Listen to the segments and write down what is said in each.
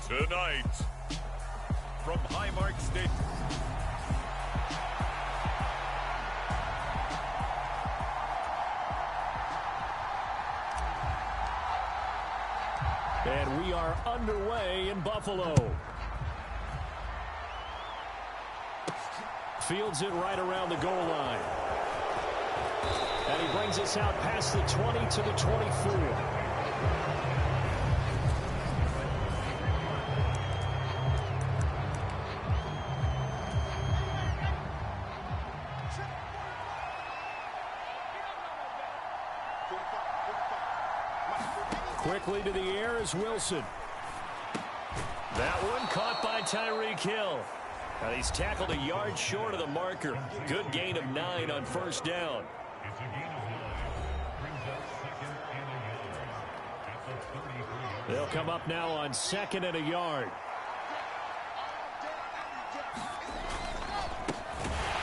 Tonight, from Highmark State. And we are underway in Buffalo. Fields it right around the goal line. And he brings us out past the 20 to the 24. Quickly to the air is Wilson. That one caught by Tyreek Hill. And he's tackled a yard short of the marker. Good gain of 9 on first down. They'll come up now on 2nd and a yard.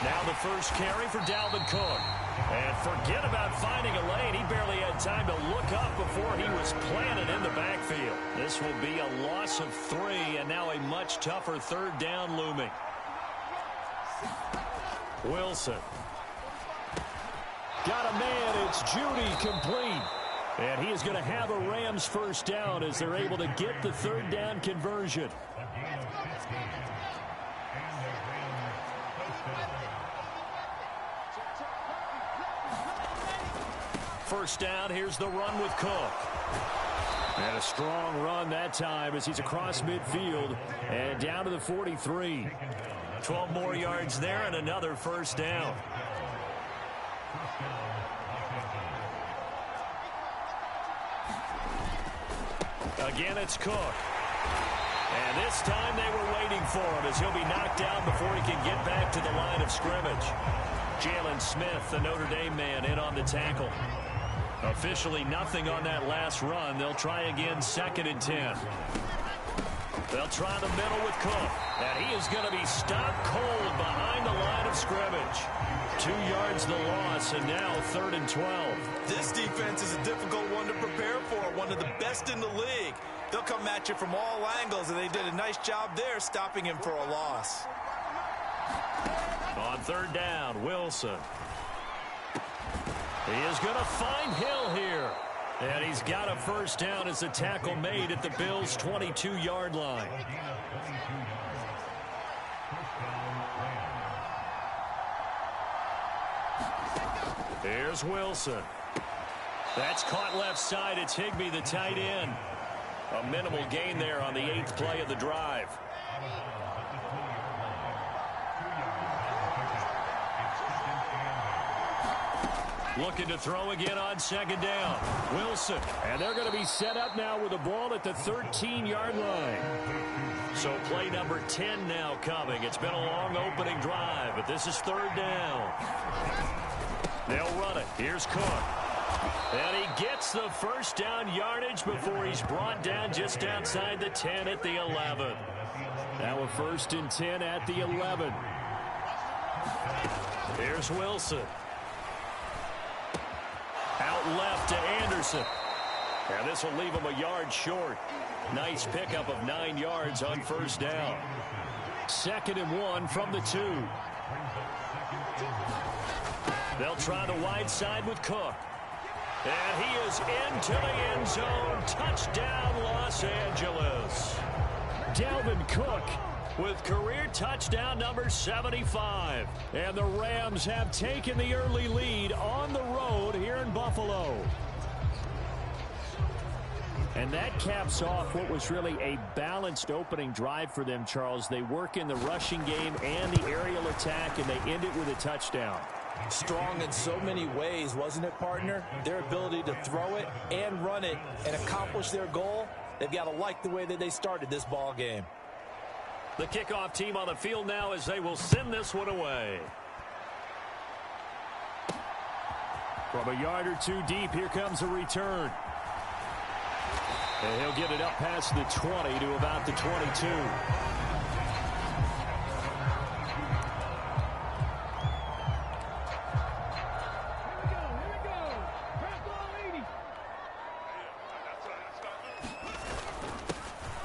Now the first carry for Dalvin Cook. And forget about finding a lane. He barely had time to look up before he was planted in the backfield. This will be a loss of 3, and now a much tougher 3rd down looming. Wilson. Got a man. It's Judy, complete. And he is going to have a Rams first down as they're able to get the 3rd down conversion. First down, here's the run with Cook. And a strong run that time as he's across midfield and down to the 43. 12 more yards there and another first down. Again, it's Cook. And this time they were waiting for him as he'll be knocked down before he can get back to the line of scrimmage. Jalen Smith, the Notre Dame man, in on the tackle. Officially nothing on that last run. They'll try again, 2nd and 10. They'll try the middle with Cook. And he is going to be stopped cold behind the line of scrimmage. 2 yards the loss, and now 3rd and 12. This defense is a difficult one to prepare for. One of the best in the league. They'll come at you from all angles, and they did a nice job there stopping him for a loss. On 3rd down, Wilson. He is going to find Hill here. And he's got a first down as the tackle made at the Bills' 22-yard line. Here's Wilson. That's caught left side. It's Higbee, the tight end. A minimal gain there on the 8th play of the drive. Looking to throw again on 2nd down. Wilson. And they're going to be set up now with the ball at the 13-yard line. So play number 10 now coming. It's been a long opening drive, but this is 3rd down. They'll run it. Here's Cook. And he gets the first down yardage before he's brought down just outside the 10 at the 11. Now a 1st and 10 at the 11. Here's Wilson. Out left to Anderson. And this will leave him a yard short. Nice pickup of 9 yards on first down. 2nd and 1 from the 2. They'll try the wide side with Cook. And he is into the end zone. Touchdown, Los Angeles. Dalvin Cook with career touchdown number 75. And the Rams have taken the early lead on the road here in Buffalo. And that caps off what was really a balanced opening drive for them, Charles. They work in the rushing game and the aerial attack, and they end it with a touchdown. Strong in so many ways, wasn't it, partner? Their ability to throw it and run it and accomplish their goal, they've got to like the way that they started this ball game. The kickoff team on the field now as they will send this one away. From a yard or 2 deep, here comes a return. And he'll get it up past the 20 to about the 22.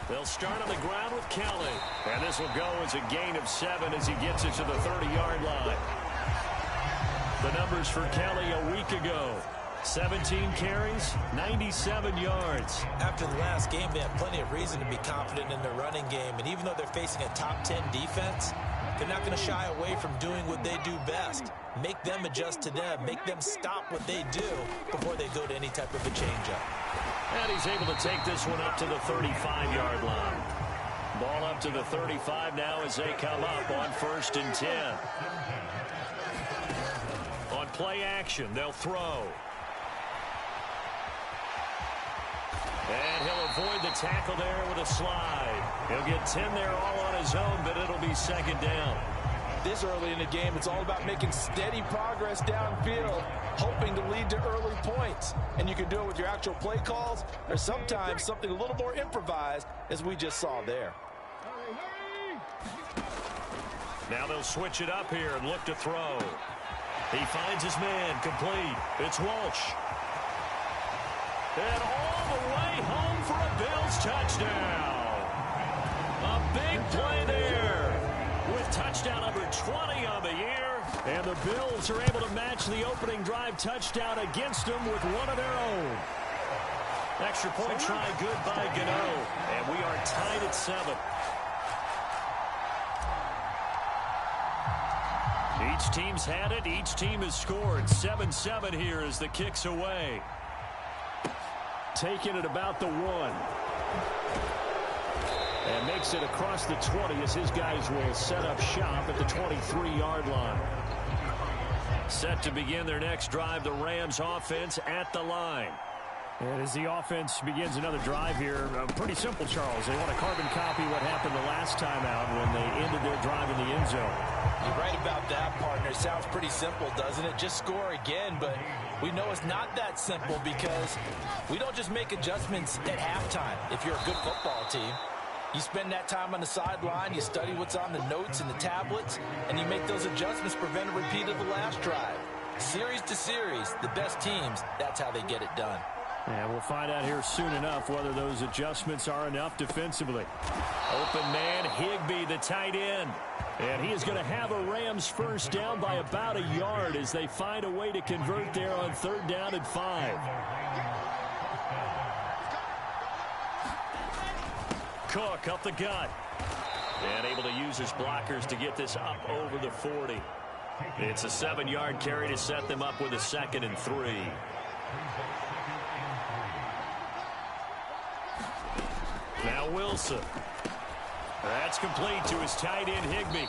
They'll They'll start on the ground with Kelly. And this will go as a gain of 7 as he gets it to the 30-yard line. The numbers for Kelly a week ago. 17 carries, 97 yards. After the last game, they have plenty of reason to be confident in their running game. And even though they're facing a top 10 defense, they're not going to shy away from doing what they do best. Make them adjust to them. Make them stop what they do before they go to any type of a changeup. And he's able to take this one up to the 35-yard line. Ball up to the 35 now as they come up on 1st and 10. On play action, they'll throw. And he'll avoid the tackle there with a slide. He'll get 10 there all on his own, but it'll be 2nd down. This early in the game, it's all about making steady progress downfield, hoping to lead to early points. And you can do it with your actual play calls, or sometimes something a little more improvised, as we just saw there. Now they'll switch it up here and look to throw. He finds his man, complete. It's Walsh. And all the way home for a Bills touchdown. A big play there with touchdown number 20 on the year. And the Bills are able to match the opening drive touchdown against them with one of their own. Extra point try good by Gano. And we are tied at 7. Each team's had it. Each team has scored. 7-7 here as the kick's away. Taking it about the 1. And makes it across the 20 as his guys will set up shop at the 23-yard line. Set to begin their next drive, the Rams offense at the line. And as the offense begins another drive here, pretty simple, Charles. They want to carbon copy what happened the last time out when they ended their drive in the end zone. You're right about that, partner. It sounds pretty simple, doesn't it? Just score again, but we know it's not that simple because we don't just make adjustments at halftime if you're a good football team. You spend that time on the sideline, you study what's on the notes and the tablets, and you make those adjustments to prevent a repeat of the last drive. Series to series, the best teams, that's how they get it done. And we'll find out here soon enough whether those adjustments are enough defensively. Open man, Higbee, the tight end. And he is going to have a Rams first down by about a yard as they find a way to convert there on 3rd down and 5. Cook up the gut. And able to use his blockers to get this up over the 40. It's a 7-yard carry to set them up with a 2nd and 3. Now Wilson. That's complete to his tight end, Higbee.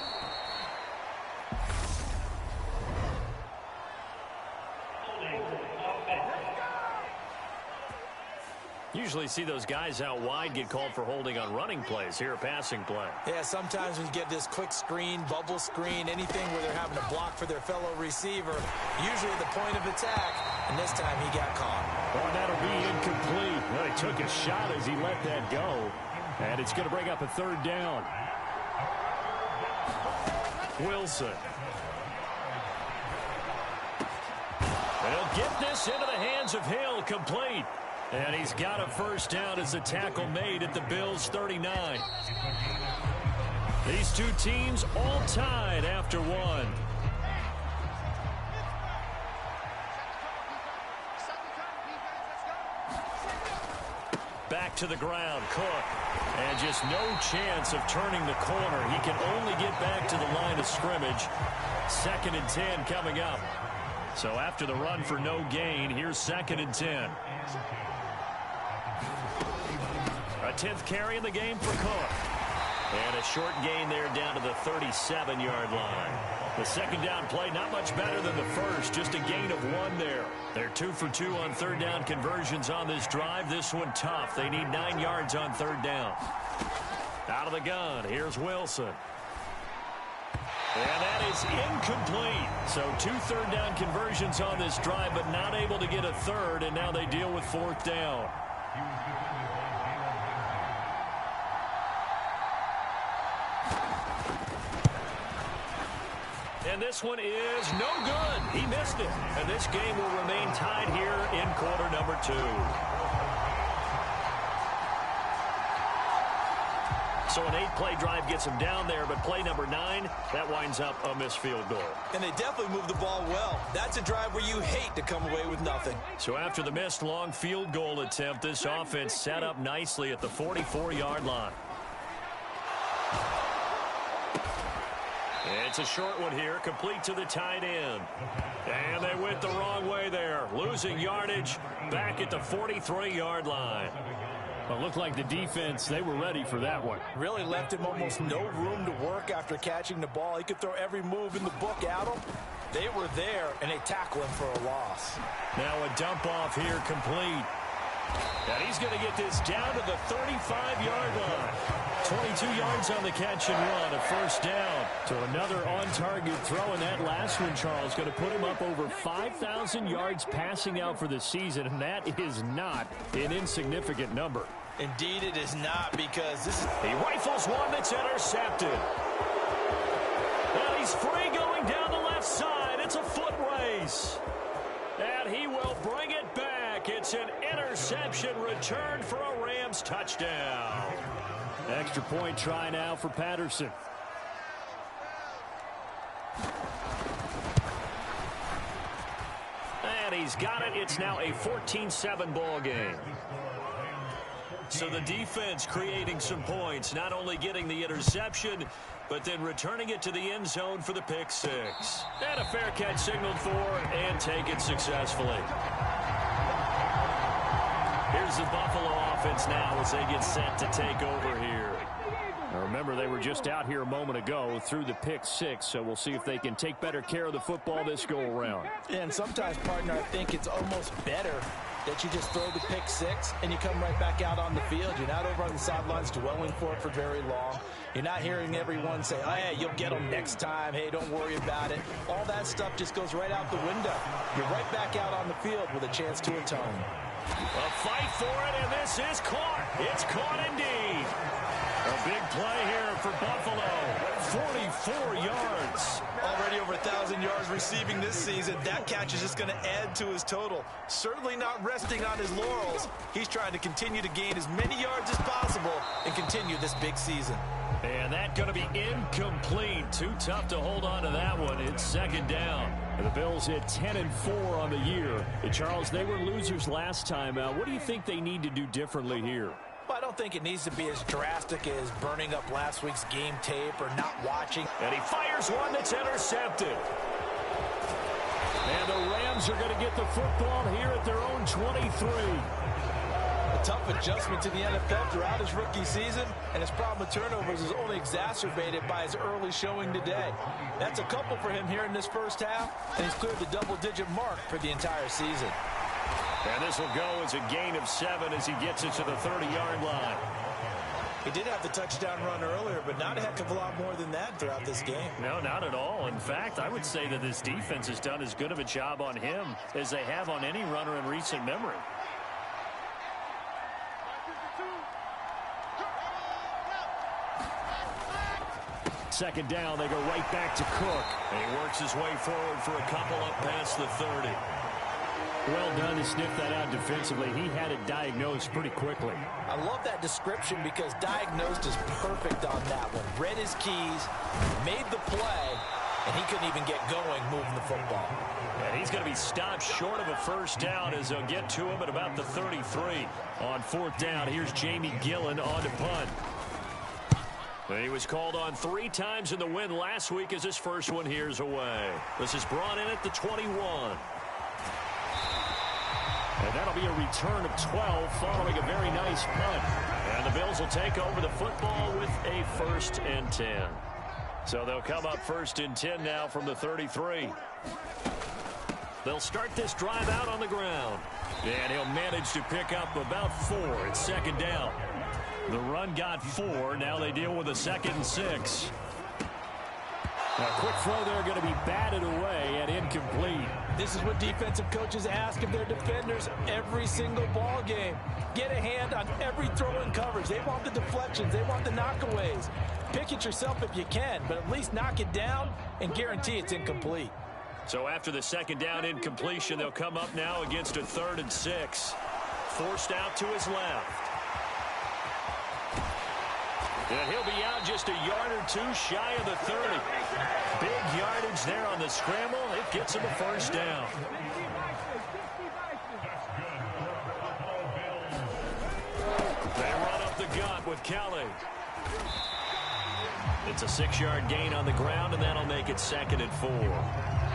Usually see those guys out wide get called for holding on running plays. Here, a passing play. Yeah, sometimes when you get this quick screen, bubble screen, anything where they're having to block for their fellow receiver, usually at the point of attack, and this time he got caught. Oh, that'll be incomplete. Well, he took a shot as he let that go. And it's going to bring up a 3rd down. Wilson. They'll get this into the hands of Hill, complete. And he's got a first down as the tackle made at the Bills' 39. These two teams all tied after 1. Back to the ground, Cook. And just no chance of turning the corner. He can only get back to the line of scrimmage. 2nd and 10 coming up. So after the run for no gain, here's 2nd and 10. A 10th carry in the game for Cook. And a short gain there down to the 37-yard line. The 2nd down play not much better than the first, just a gain of 1 there. They're 2 for 2 on 3rd down conversions on this drive. This one tough. They need 9 yards on 3rd down. Out of the gun, here's Wilson. And that is incomplete. So 2 3rd down conversions on this drive, but not able to get a 3rd, and now they deal with 4th down. And this one is no good. He missed it. And this game will remain tied here in quarter number 2. So an 8-play drive gets them down there, but play number 9, that winds up a missed field goal. And they definitely moved the ball well. That's a drive where you hate to come away with nothing. So after the missed long field goal attempt, this offense set up nicely at the 44-yard line. It's a short one here, complete to the tight end. And they went the wrong way there, losing yardage back at the 43-yard line. Well, it looked like the defense, they were ready for that one. Really left him almost no room to work after catching the ball. He could throw every move in the book at him. They were there, and they tackle him for a loss. Now a dump off here complete. And he's going to get this down to the 35-yard line. 22 yards on the catch and run, a first down. So another on-target throw, and that last one, Charles, going to put him up over 5,000 yards passing out for the season, and that is not an insignificant number. Indeed it is not, because this is... He rifles one that's intercepted. And he's free going down the left side. It's a foot race. And he will bring it back. It's an interception return for a Rams touchdown. Extra point try now for Patterson. And he's got it. It's now a 14-7 ball game. So the defense creating some points, not only getting the interception, but then returning it to the end zone for the pick six. And a fair catch signaled for and taken successfully. Here's the Buffalo offense now as they get set to take over here. Now remember, they were just out here a moment ago through the pick six, so we'll see if they can take better care of the football this go-around. And sometimes, partner, I think it's almost better that you just throw the pick six and you come right back out on the field. You're not over on the sidelines dwelling for it for very long. You're not hearing everyone say, oh, hey, you'll get them next time. Hey, don't worry about it. All that stuff just goes right out the window. You're right back out on the field with a chance to atone. A fight for it, and this is caught. It's caught indeed. A big play here for Buffalo. 44 yards. Already over 1,000 yards receiving this season. That catch is just going to add to his total. Certainly not resting on his laurels. He's trying to continue to gain as many yards as possible and continue this big season. And that's going to be incomplete. Too tough to hold on to that one. It's second down. And the Bills hit 10-4 on the year. And Charles, they were losers last time out. What do you think they need to do differently here? Well, I don't think it needs to be as drastic as burning up last week's game tape or not watching. And he fires one that's intercepted. And the Rams are going to get the football here at their own 23. A tough adjustment to the NFL throughout his rookie season, and his problem with turnovers is only exacerbated by his early showing today. That's a couple for him here in this first half, and he's cleared the double-digit mark for the entire season. And this will go as a gain of 7 as he gets it to the 30-yard line. He did have the touchdown run earlier, but not a heck of a lot more than that throughout this game. No, not at all. In fact, I would say that this defense has done as good of a job on him as they have on any runner in recent memory. Second down, they go right back to Cook. And he works his way forward for a couple up past the 30. Well done to sniff that out defensively. He had it diagnosed pretty quickly. I love that description because diagnosed is perfect on that one. Read his keys, made the play, and he couldn't even get going moving the football. And he's going to be stopped short of a first down as they'll get to him at about the 33. On fourth down, here's Jamie Gillen on to punt. He was called on 3 times in the win last week as his first one here's away. This is brought in at the 21. And that'll be a return of 12 following a very nice punt. And the Bills will take over the football with a 1st and 10. So they'll come up 1st and 10 now from the 33. They'll start this drive out on the ground. And he'll manage to pick up about 4. It's second down. The run got 4. Now they deal with a 2nd and 6. A quick throw there going to be batted away and incomplete. This is what defensive coaches ask of their defenders every single ball game. Get a hand on every throw in coverage. They want the deflections. They want the knockaways. Pick it yourself if you can, but at least knock it down and guarantee it's incomplete. So after the second down incompletion, they'll come up now against a 3rd and 6. Forced out to his left. And he'll be out just a yard or two shy of the 30. Big yardage there on the scramble. It gets him a first down. They run up the gut with Kelly. It's a 6-yard gain on the ground, and that'll make it 2nd and 4.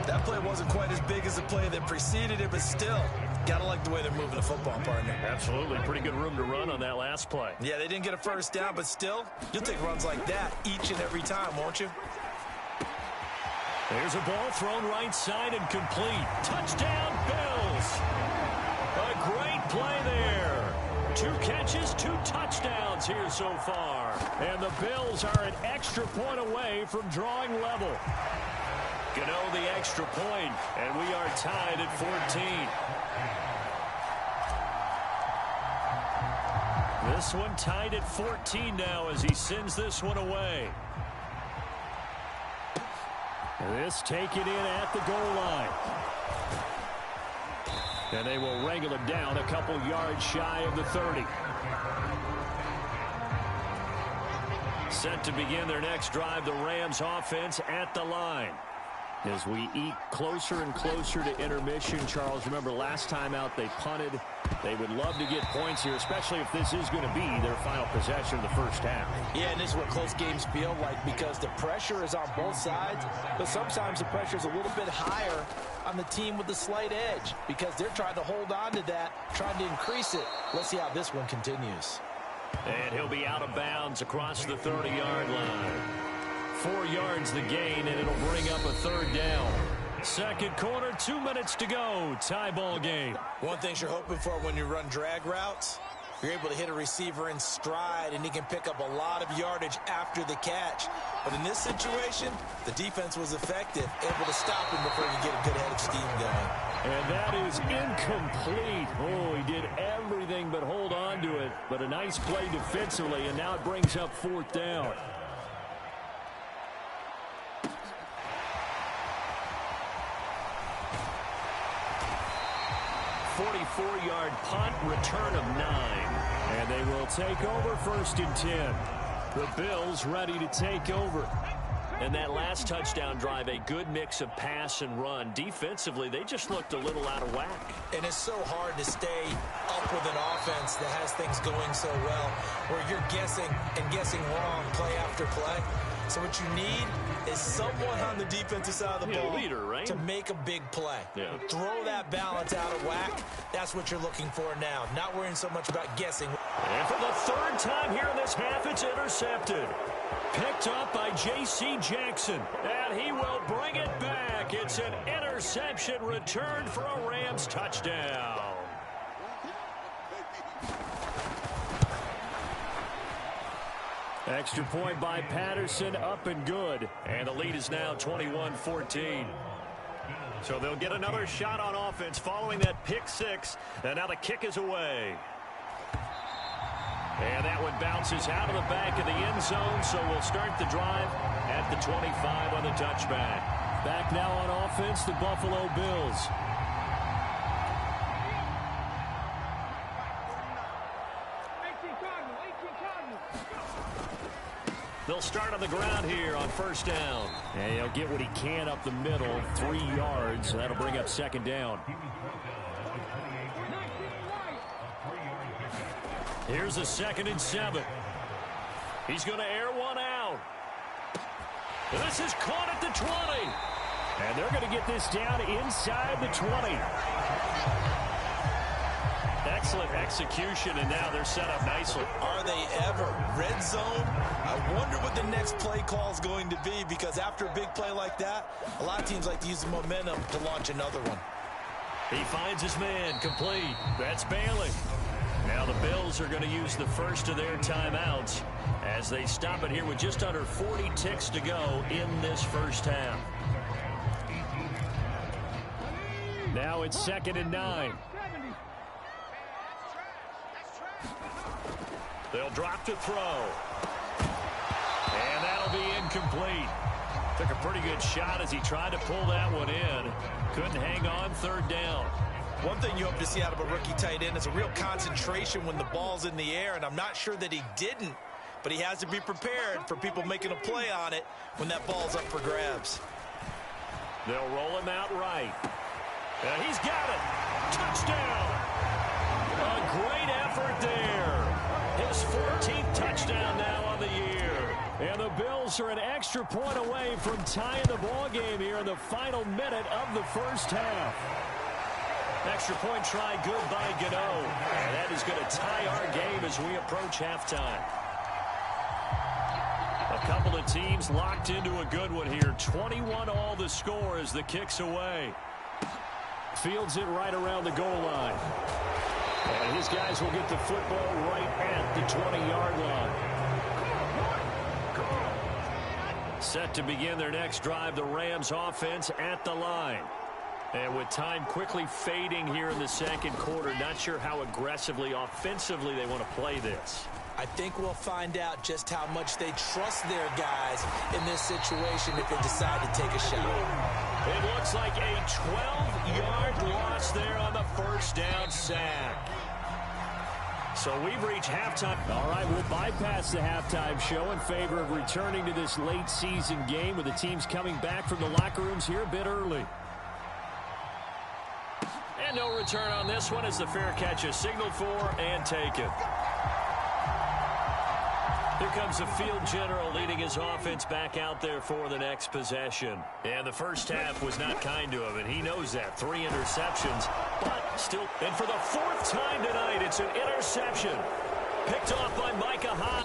That play wasn't quite as big as the play that preceded it, but still, gotta like the way they're moving the football, partner. Absolutely. Pretty good room to run on that last play. Yeah, they didn't get a first down, but still, you'll take runs like that each and every time, won't you? There's a ball thrown right side and complete. Touchdown, Bills. A great play there. 2 catches, 2 touchdowns here so far. And the Bills are an extra point away from drawing level. Gano the extra point, and we are tied at 14. This one tied at 14 now as he sends this one away. This taken in at the goal line. And they will wrangle him down a couple yards shy of the 30. Set to begin their next drive, the Rams offense at the line. As we eke closer and closer to intermission, Charles, remember last time out they punted. They would love to get points here, especially if this is going to be their final possession of the first half. Yeah, and this is what close games feel like because the pressure is on both sides, but sometimes the pressure is a little bit higher on the team with the slight edge because they're trying to hold on to that, trying to increase it. Let's see how this one continues. And he'll be out of bounds across the 30-yard line. 4 yards the gain, and it'll bring up a 3rd down. Second quarter, 2 minutes to go. Tie ball game. One thing you're hoping for when you run drag routes, you're able to hit a receiver in stride, and he can pick up a lot of yardage after the catch. But in this situation, the defense was effective, able to stop him before he could get a good head of steam going. And that is incomplete. Oh, he did everything but hold on to it. But a nice play defensively, and now it brings up 4th down. Yard punt, return of 9. And they will take over 1st and 10. The Bills ready to take over. And that last touchdown drive, a good mix of pass and run. Defensively, they just looked a little out of whack. And it's so hard to stay up with an offense that has things going so well, where you're guessing and guessing wrong play after play. So what you need is someone on the defensive side of the ball leader, right? to make a big play. Yeah. Throw that balance out of whack. That's what you're looking for now. Not worrying so much about guessing. And for the 3rd time here in this half, it's intercepted. Picked up by J.C. Jackson. And he will bring it back. It's an interception returned for a Rams touchdown. Extra point by Patterson, up and good. And the lead is now 21-14. So they'll get another shot on offense following that pick 6. And now the kick is away. And that one bounces out of the back of the end zone. So we'll start the drive at the 25 on the touchback. Back now on offense, the Buffalo Bills. They'll start on the ground here on 1st down. And he'll get what he can up the middle, 3 yards. That'll bring up 2nd down. Here's a 2nd and 7. He's going to air one out. This is caught at the 20. And they're going to get this down inside the 20. Excellent execution, and now they're set up nicely. Are they ever? Red zone? I wonder what the next play call is going to be, because after a big play like that, a lot of teams like to use the momentum to launch another one. He finds his man, complete. That's Bailey. Now the Bills are going to use the first of their timeouts as they stop it here with just under 40 ticks to go in this first half. Now it's 2nd and 9. They'll drop to throw. And that'll be incomplete. Took a pretty good shot as he tried to pull that one in. Couldn't hang on, 3rd down. One thing you hope to see out of a rookie tight end is a real concentration when the ball's in the air, and I'm not sure that he didn't but he has to be prepared for people making a play on it when that ball's up for grabs. They'll roll him out right. He's got it. Touchdown. A great effort there. His 14th touchdown now on the year. And the Bills are an extra point away from tying the ball game here in the final minute of the first half. Extra point try good by Gano. And that is going to tie our game as we approach halftime. A couple of teams locked into a good one here. 21-all the score as the kick's away. Fields it right around the goal line. And his guys will get the football right at the 20-yard line. Set to begin their next drive, the Rams offense at the line. And with time quickly fading here in the second quarter, not sure how aggressively, offensively they want to play this. I think we'll find out just how much they trust their guys in this situation if they decide to take a shot. It looks like a 12-yard loss there on the first down sack. So we've reached halftime. All right, we'll bypass the halftime show in favor of returning to this late season game with the teams coming back from the locker rooms here a bit early. And no return on this one as the fair catch is signaled for and taken. Here comes the field general leading his offense back out there for the next possession. And the first half was not kind to him, and he knows that. 3 interceptions, but still. And for the 4th time tonight, it's an interception. Picked off by Micah Hott.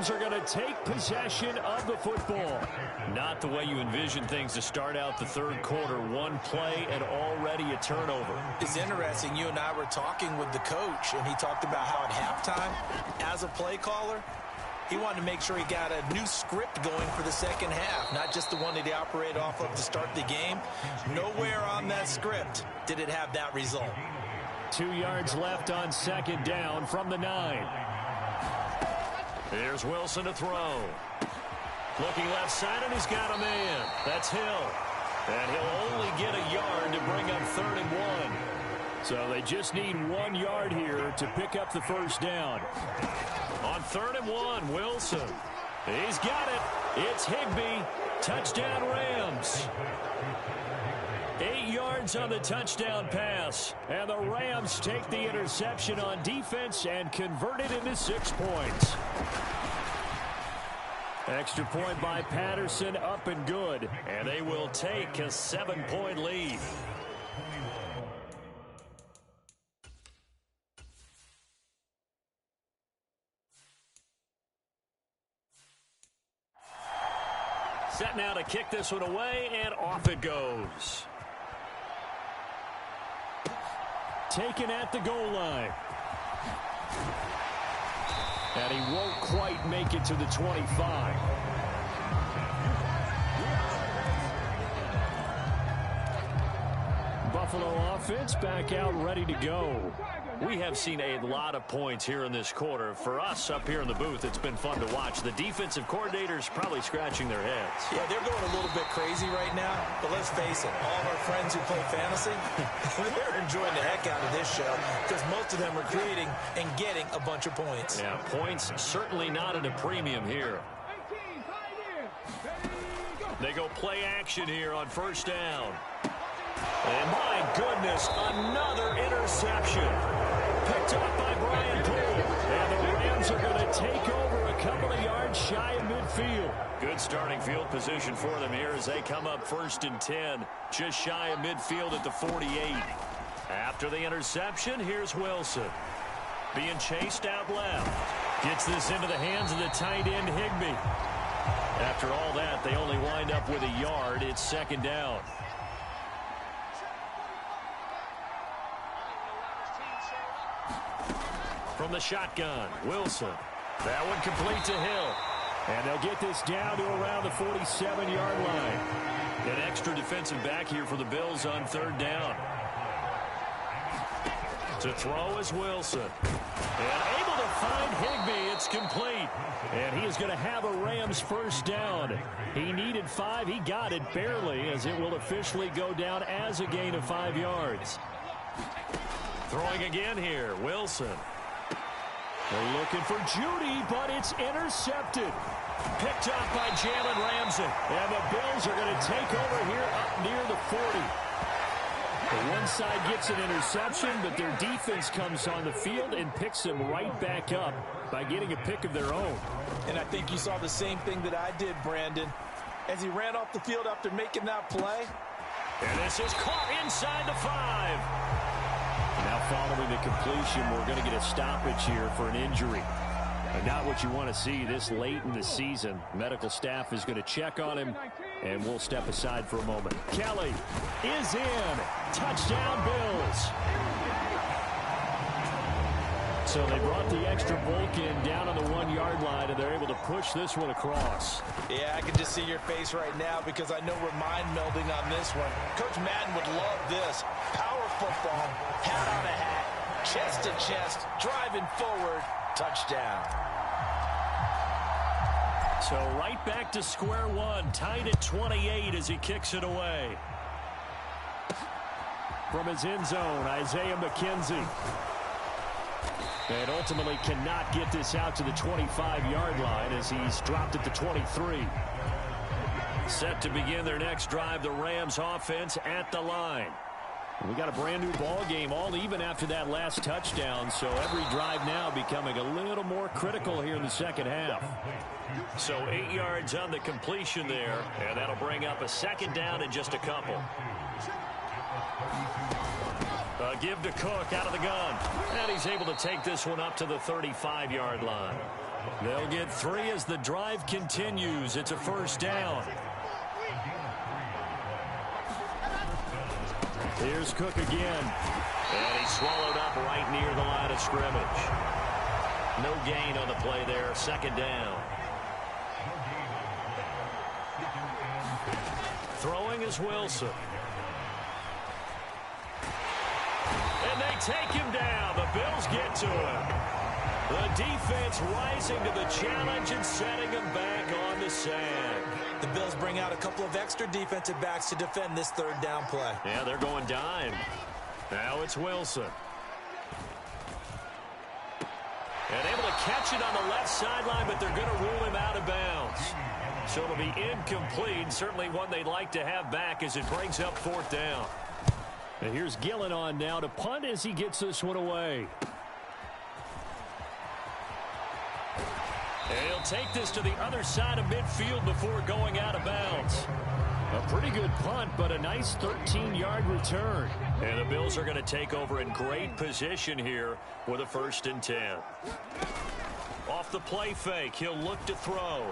Rams are going to take possession of the football. Not the way you envision things to start out the third quarter. One play and already a turnover. It's interesting. You and I were talking with the coach, and he talked about how at halftime, as a play caller, he wanted to make sure he got a new script going for the second half, not just the one that he operated off of to start the game. Nowhere on that script did it have that result. 2 yards left on second down from the 9. Here's Wilson to throw. Looking left side, and he's got a man. That's Hill. And he'll only get a yard to bring up 3rd and 1. So they just need 1 yard here to pick up the first down. On 3rd and 1, Wilson. He's got it. It's Higbee. Touchdown, Rams. 8 yards on the touchdown pass. And the Rams take the interception on defense and convert it into 6 points. Extra point by Patterson, up and good. And they will take a 7-point lead. Set now to kick this one away, and off it goes. Taken at the goal line. And he won't quite make it to the 25. Buffalo offense back out ready to go. We have seen a lot of points here in this quarter. For us up here in the booth, it's been fun to watch. The defensive coordinators probably scratching their heads. Yeah, they're going a little bit crazy right now, but let's face it, all of our friends who play fantasy, they're enjoying the heck out of this show because most of them are creating and getting a bunch of points. Yeah, points certainly not at a premium here. They go play action here on first down. And my goodness, another interception. Picked up by Brian Poole. And the Rams are going to take over a couple of yards shy of midfield. Good starting field position for them here as they come up 1st and 10. Just shy of midfield at the 48. After the interception, here's Wilson. Being chased out left. Gets this into the hands of the tight end, Higbee. After all that, they only wind up with a yard. It's 2nd down. From the shotgun, Wilson. That one complete to Hill. And they'll get this down to around the 47-yard line. An extra defensive back here for the Bills on 3rd down. To throw is Wilson. And able to find Higbee. It's complete. And he is going to have a Rams first down. He needed 5. He got it barely, as it will officially go down as a gain of 5 yards. Throwing again here, Wilson. They're looking for Judy, but it's intercepted. Picked up by Jalen Ramsey. And the Bills are going to take over here up near the 40. The one side gets an interception, but their defense comes on the field and picks them right back up by getting a pick of their own. And I think you saw the same thing that I did, Brandon, as he ran off the field after making that play. And this is caught inside the 5. Now following the completion, we're going to get a stoppage here for an injury. Not what you want to see this late in the season. Medical staff is going to check on him, and we'll step aside for a moment. Kelly is in. Touchdown, Bills. So they brought the extra bulk in down on the 1-yard line, and they're able to push this one across. Yeah, I can just see your face right now because I know we're mind melding on this one. Coach Madden would love this. Power football, hat on a hat, chest to chest, driving forward, touchdown. So right back to square one, tied at 28 as he kicks it away. From his end zone, Isaiah McKenzie. And ultimately cannot get this out to the 25-yard line as he's dropped at the 23. Set to begin their next drive, the Rams offense at the line. We got a brand new ball game, all even after that last touchdown, so every drive now becoming a little more critical here in the second half. So 8 yards on the completion there, and that'll bring up a 2nd down in just a couple. Give to Cook out of the gun, and he's able to take this one up to the 35-yard line. They'll get 3 as the drive continues. It's a first down. Here's Cook again. And he's swallowed up right near the line of scrimmage. No gain on the play there. Second down. Throwing is Wilson. And they take him down. The Bills get to him. The defense rising to the challenge and setting him back on the sand. The Bills bring out a couple of extra defensive backs to defend this third down play. Yeah, they're going dime. Now it's Wilson. And able to catch it on the left sideline, but they're going to rule him out of bounds. So it'll be incomplete. Certainly one they'd like to have back as it brings up fourth down. And here's Gillen on now to punt as he gets this one away. And he'll take this to the other side of midfield before going out of bounds. A pretty good punt, but a nice 13-yard return. And the Bills are going to take over in great position here with a 1st and 10. Off the play fake, he'll look to throw.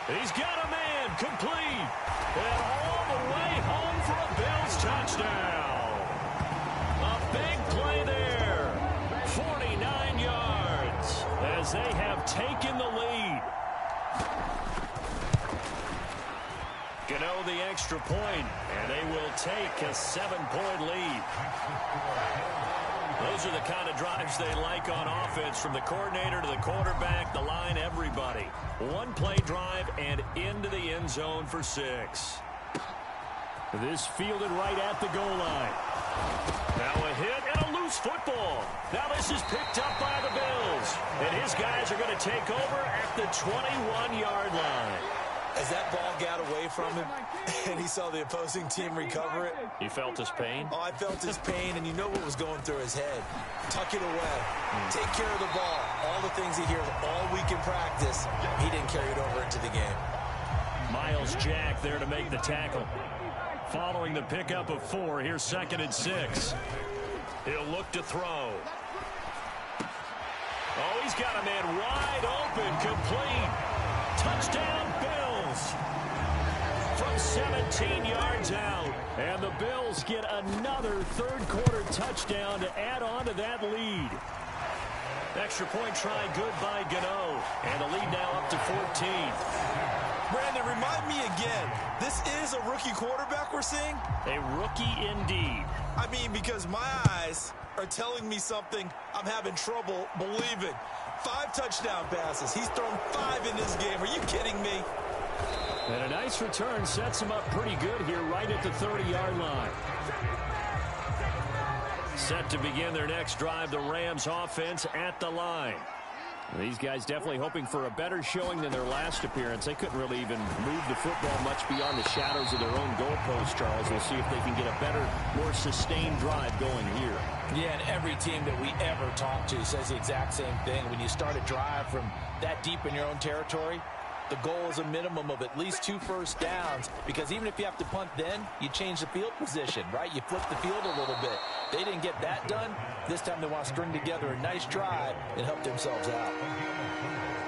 He's got a man, complete. And all the way home for a Bills touchdown. A big play there. 49 yards as they have taken the lead. Gano the extra point, and they will take a 7-point lead. Those are the kind of drives they like on offense, from the coordinator to the quarterback, the line, everybody. One-play drive and into the end zone for 6. This fielded right at the goal line. Now a hit and a loose football. Now this is picked up by the Bills. And his guys are going to take over at the 21-yard line. As that ball got away from him and he saw the opposing team recover it. You felt his pain? Oh, I felt his pain, and you know what was going through his head. Tuck it away. Take care of the ball. All the things he hears all week in practice, he didn't carry it over into the game. Miles Jack there to make the tackle. Following the pickup of 4, here's 2nd and 6. He'll look to throw. Oh, he's got a man wide open, complete. Touchdown, Bills. From 17 yards out. And the Bills get another third-quarter touchdown to add on to that lead. Extra point try good by Gano. And the lead now up to 14. Brandon, remind me again, this is a rookie quarterback we're seeing? A rookie indeed. I mean, because my eyes are telling me something I'm having trouble believing. 5 touchdown passes. He's thrown 5 in this game. Are you kidding me? And a nice return sets him up pretty good here right at the 30-yard line. Set to begin their next drive, the Rams offense at the line. These guys definitely hoping for a better showing than their last appearance. They couldn't really even move the football much beyond the shadows of their own goalpost, Charles. We'll see if they can get a better, more sustained drive going here. Yeah, and every team that we ever talk to says the exact same thing. When you start a drive from that deep in your own territory, the goal is a minimum of at least 2 first downs, because even if you have to punt then, you change the field position, right? You flip the field a little bit. They didn't get that done. This time they want to string together a nice drive and help themselves out.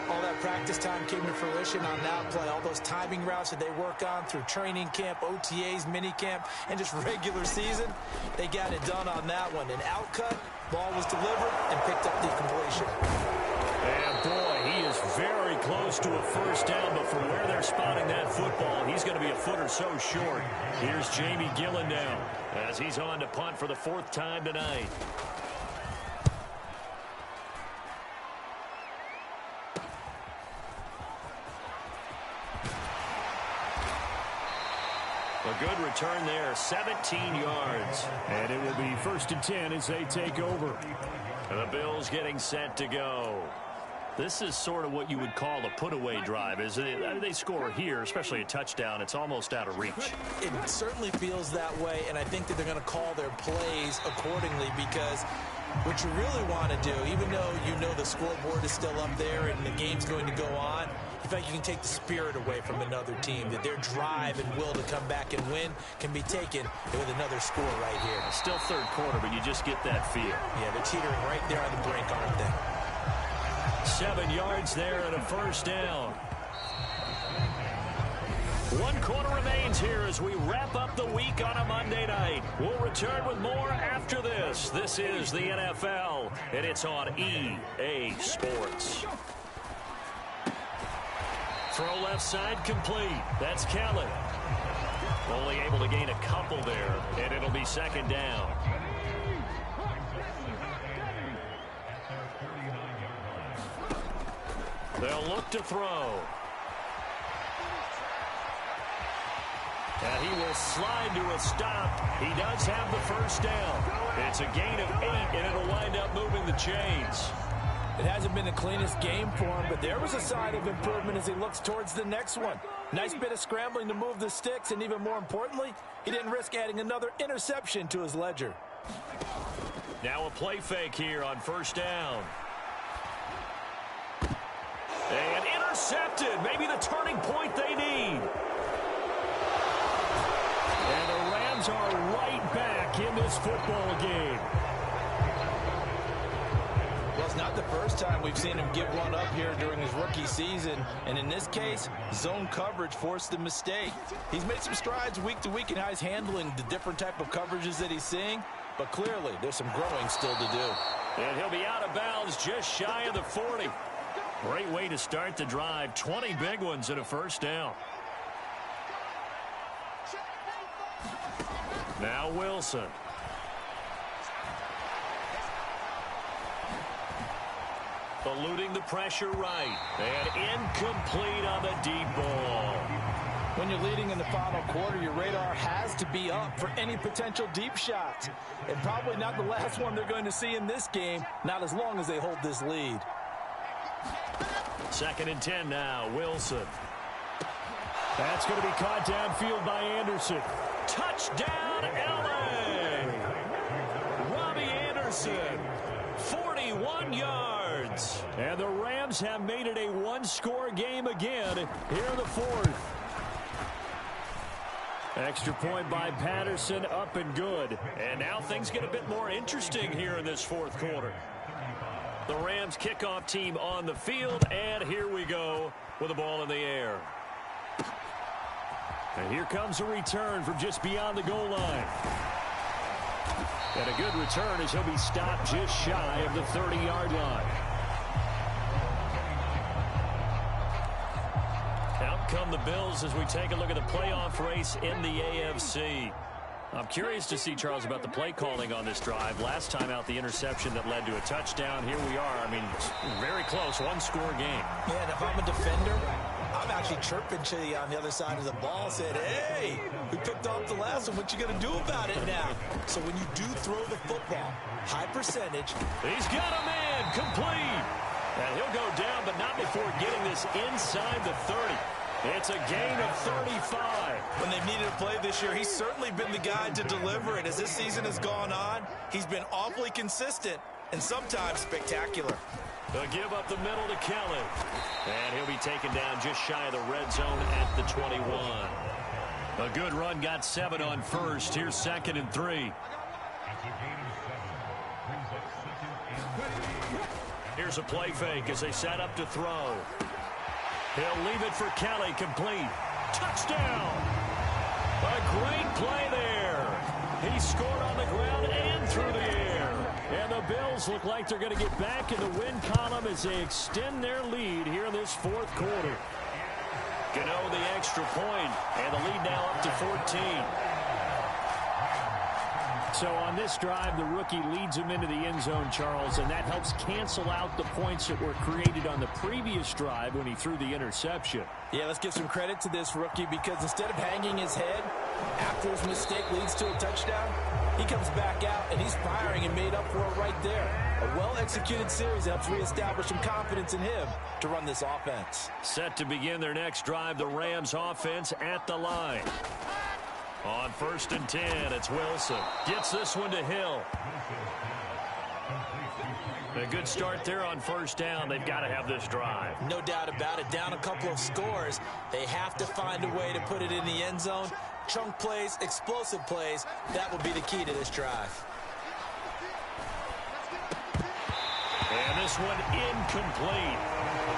All that practice time came to fruition on that play. All those timing routes that they work on through training camp, OTAs, mini camp, and just regular season, they got it done on that one. An outcut, ball was delivered, and picked up the completion. And boy, he is very close to a first down, but from where they're spotting that football, he's going to be a foot or so short. Here's Jamie Gillen now as he's on to punt for the 4th time tonight. A good return there, 17 yards. And it will be 1st and 10 as they take over. And the Bills getting set to go. This is sort of what you would call a put-away drive, isn't it? They score here, especially a touchdown. It's almost out of reach. It certainly feels that way, and I think that they're going to call their plays accordingly, because what you really want to do, even though you know the scoreboard is still up there and the game's going to go on, in fact, you can take the spirit away from another team, that their drive and will to come back and win can be taken with another score right here. Still 3rd quarter, but you just get that feel. Yeah, they're teetering right there on the brink, aren't they? 7 yards there and a first down. 1 quarter remains here as we wrap up the week on a Monday night. We'll return with more after this. This is the NFL, and it's on EA Sports. Throw left side complete. That's Kelly. Only able to gain a couple there, and it'll be second down. They'll look to throw. And he will slide to a stop. He does have the first down. It's a gain of 8, and it'll wind up moving the chains. It hasn't been the cleanest game for him, but there was a sign of improvement as he looks towards the next one. Nice bit of scrambling to move the sticks, and even more importantly, he didn't risk adding another interception to his ledger. Now a play fake here on first down. And intercepted. Maybe the turning point they need. And the Rams are right back in this football game. Well, it's not the first time we've seen him give one up here during his rookie season. And in this case, zone coverage forced the mistake. He's made some strides week to week in how he's handling the different type of coverages that he's seeing. But clearly, there's some growing still to do. And he'll be out of bounds just shy of the 40. Great way to start the drive. 20 big ones and a first down. Now Wilson. Eluding the pressure right. And incomplete on the deep ball. When you're leading in the final quarter, your radar has to be up for any potential deep shots. And probably not the last one they're going to see in this game, not as long as they hold this lead. 2nd and 10 now, Wilson. That's going to be caught downfield by Anderson. Touchdown, L.A. Robbie Anderson, 41 yards. And the Rams have made it a one-score game again here in the 4th. Extra point by Patterson, up and good. And now things get a bit more interesting here in this 4th quarter. The Rams kickoff team on the field, and here we go with the ball in the air. And here comes a return from just beyond the goal line. And a good return as he'll be stopped just shy of the 30-yard line. Out come the Bills as we take a look at the playoff race in the AFC. I'm curious to see, Charles, about the play calling on this drive. Last time out, the interception that led to a touchdown. Here we are. I mean, very close, one-score game. Yeah, and if I'm a defender, I'm actually chirping to you on the other side of the ball, said, hey, we picked off the last one. What you going to do about it now? So when you do throw the football, high percentage. He's got a man, complete. And he'll go down, but not before getting this inside the 30. It's a gain of 35. When they've needed a play this year, he's certainly been the guy to deliver it. As this season has gone on, he's been awfully consistent and sometimes spectacular. They'll give up the middle to Kelly. And he'll be taken down just shy of the red zone at the 21. A good run, got 7 on first. Here's 2nd and 3. Here's a play fake as they set up to throw. He'll leave it for Kelly, complete. Touchdown! A great play there. He scored on the ground and through the air. And the Bills look like they're going to get back in the win column as they extend their lead here in this 4th quarter. Gano the extra point, and the lead now up to 14. So on this drive, the rookie leads him into the end zone, Charles, and that helps cancel out the points that were created on the previous drive when he threw the interception. Yeah, let's give some credit to this rookie because instead of hanging his head after his mistake leads to a touchdown, he comes back out and he's firing and made up for it right there. A well-executed series helps reestablish some confidence in him to run this offense. Set to begin their next drive, the Rams offense at the line. On 1st and 10, it's Wilson. Gets this one to Hill. A good start there on 1st down. They've got to have this drive. No doubt about it. Down a couple of scores. They have to find a way to put it in the end zone. Chunk plays, explosive plays. That will be the key to this drive. And this one incomplete.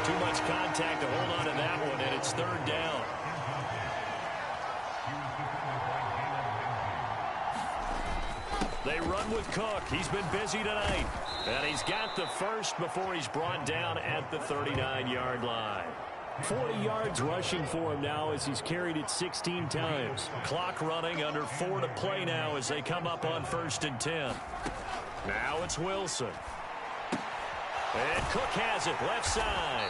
Too much contact to hold on to that one, and it's third down. They run with Cook. He's been busy tonight. And he's got the first before he's brought down at the 39-yard line. 40 yards rushing for him now as he's carried it 16 times. Clock running, under 4 to play now as they come up on 1st and 10. Now it's Wilson. And Cook has it, left side.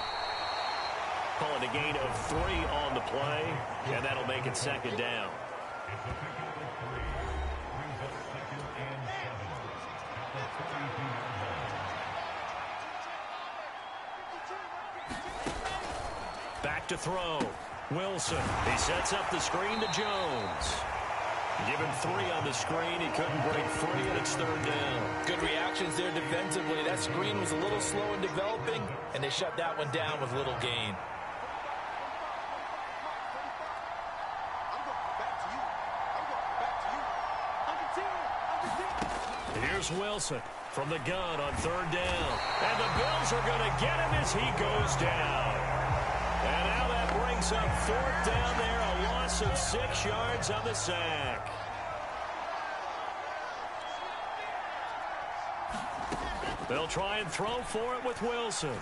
Calling a gain of 3 on the play, and that'll make it 2nd down. Back to throw. Wilson. He sets up the screen to Jones. Give him 3 on the screen. He couldn't break free, and it's 3rd down. Good reactions there defensively. That screen was a little slow in developing, and they shut that one down with little gain. Here's Wilson from the gun on 3rd down. And the Bills are going to get him as he goes down. And now that brings up 4th down there, a loss of 6 yards on the sack. They'll try and throw for it with Wilson.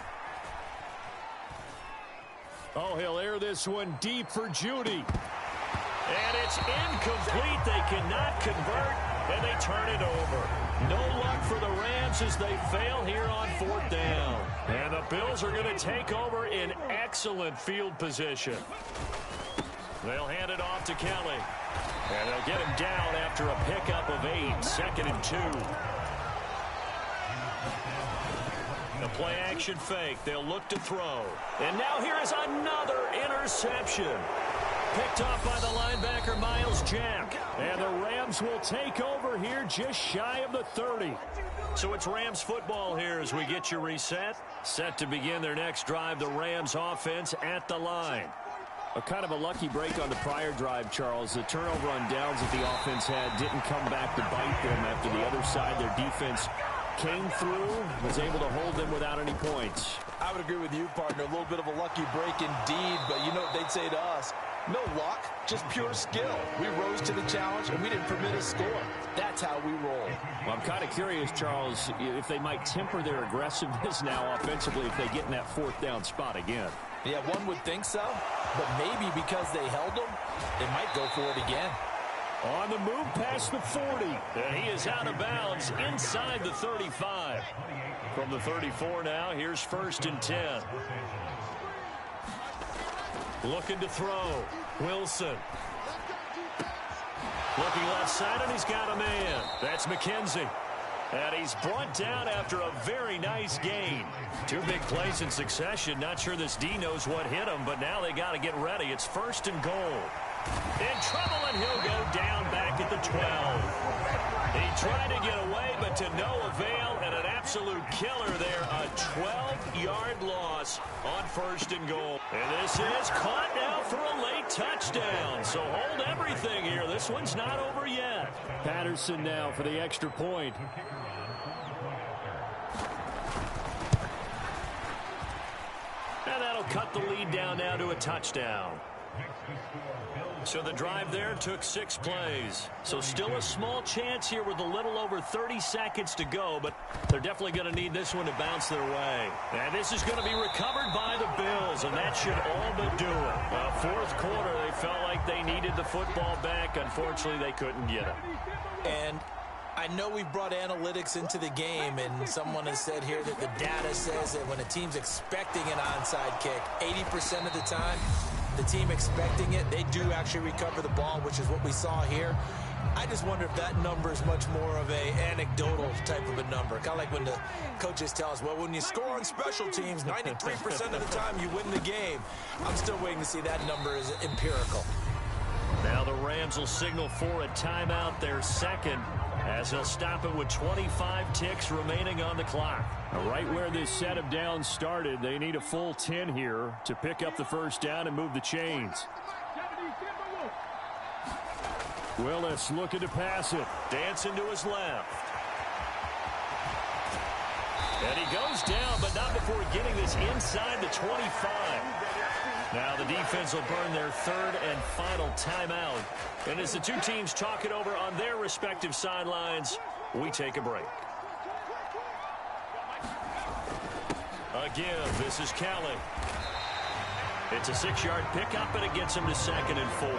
Oh, he'll air this one deep for Judy. And it's incomplete. They cannot convert, and they turn it over. No luck for the Rams as they fail here on 4th down. And the Bills are going to take over in excellent field position. They'll hand it off to Kelly. And they'll get him down after a pickup of 8, 2nd and 2. The play action fake. They'll look to throw. And now here is another interception. Picked off by the linebacker, Miles Jack. And the Rams will take over here just shy of the 30. So it's Rams football here as we get you reset. Set to begin their next drive, the Rams offense at the line. A kind of a lucky break on the prior drive, Charles. The turnover on downs that the offense had didn't come back to bite them after the other side. Their defense came through, was able to hold them without any points. I would agree with you, partner. A little bit of a lucky break indeed, but you know what they'd say to us? No luck, just pure skill. We rose to the challenge, and we didn't permit a score. That's how we roll. Well, I'm kind of curious, Charles, if they might temper their aggressiveness now offensively if they get in that 4th down spot again. Yeah, one would think so, but maybe because they held them, they might go for it again. On the move past the 40, and he is out of bounds inside the 35. From the 34 now, here's 1st and 10. Looking to throw. Wilson. Looking left side, and he's got a man. That's McKenzie. And he's brought down after a very nice gain. 2 big plays in succession. Not sure this D knows what hit him, but now they got to get ready. It's 1st and goal. In trouble, and he'll go down back at the 12. He tried to get away, but to no avail, and an absolute killer there. A 12-yard loss on 1st and goal. And this is caught now for a late touchdown. So hold everything here. This one's not over yet. Patterson now for the extra point. And that'll cut the lead down now to a touchdown. So the drive there took 6 plays. So still a small chance here with a little over 30 seconds to go, but they're definitely going to need this one to bounce their way. And this is going to be recovered by the Bills, and that should all but do it. 4th quarter, they felt like they needed the football back. Unfortunately, they couldn't get it. And I know we've brought analytics into the game, and someone has said here that the data says that when a team's expecting an onside kick, 80% of the time, the team expecting it, they do actually recover the ball, which is what we saw here. I just wonder if that number is much more of a anecdotal type of a number. Kind of like when the coaches tell us, well, when you score on special teams, 93% of the time you win the game. I'm still waiting to see that number is empirical. Now the Rams will signal for a timeout, their 2nd, as they'll stop it with 25 ticks remaining on the clock. Right where this set of downs started, they need a full 10 here to pick up the 1st down and move the chains. Willis looking to pass it. Dancing to his left. And he goes down, but not before getting this inside the 25. Now the defense will burn their third and final timeout. And as the two teams talk it over on their respective sidelines, we take a break. Again, this is Kelly. It's a 6-yard pickup, and it gets him to 2nd and 4.